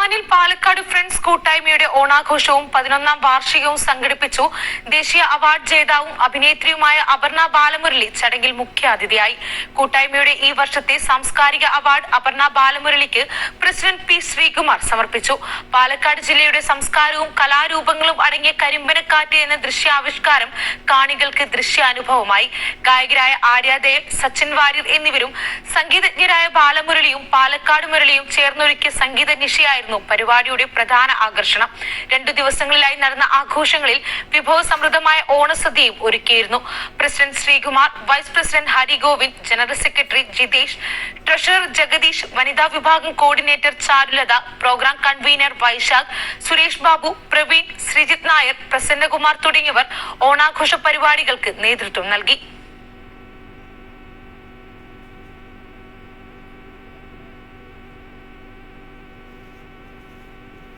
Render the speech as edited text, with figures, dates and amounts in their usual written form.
പൊന്നാനിൽ Palakkad friends കൂട്ടായ്മയുടെ ഓണാഘോഷവും 11ാം വാർഷികവും സംഘടിപ്പിച്ചു. ദേശീയ അവാർഡ് ജേതാവും അഭിനേത്രിയുമായ അപർണ ബാലമുരളി ചടങ്ങിൽ മുഖ്യാതിഥിയായി. കൂട്ടായ്മയുടെ ഈ വർഷത്തെ സാംസ്കാരിക അവാർഡ് അപർണ ബാലമുരളിക്ക് പ്രസിഡന്റ് പി ശ്രീകുമാർ സമർപ്പിച്ചു. പാലക്കാട് ജില്ലയുടെ സംസ്കാരവും കലാരൂപങ്ങളും അടങ്ങിയ കരിമ്പനക്കാറ്റ് എന്ന ദൃശ്യാവിഷ്കാരം കാണികൾക്ക് ദൃശ്യാനുഭവമായി. ഗായകരായ ആര്യാദേവ്, സച്ചിൻ വാര്യർ എന്നിവരും സംഗീതജ്ഞരായ ബാലമുരളിയും പാലക്കാട് മുരളിയും ചേർന്നൊരുക്കിയ സംഗീത നിശയായിരുന്നു പരിപാടിയുടെ പ്രധാന ആകർഷണം. 2 ദിവസങ്ങളിലായി നടന്ന ആഘോഷങ്ങളിൽ വിഭവസമൃദ്ധമായ ഓണസദ്യയും ഒരുക്കിയിരുന്നു. President Sreekumar, vice president Hari Govind, general secretary Jithesh, treasurer Jagadeesh, വനിതാ വിഭാഗം coordinator Charulatha, programme convener Vaisakh, Suresh Babu, Praveen, Sreejith Nair, Prasannakumar തുടങ്ങിയവർ ഓണാഘോഷ പരിപാടികൾക്ക് നേതൃത്വം നൽകി.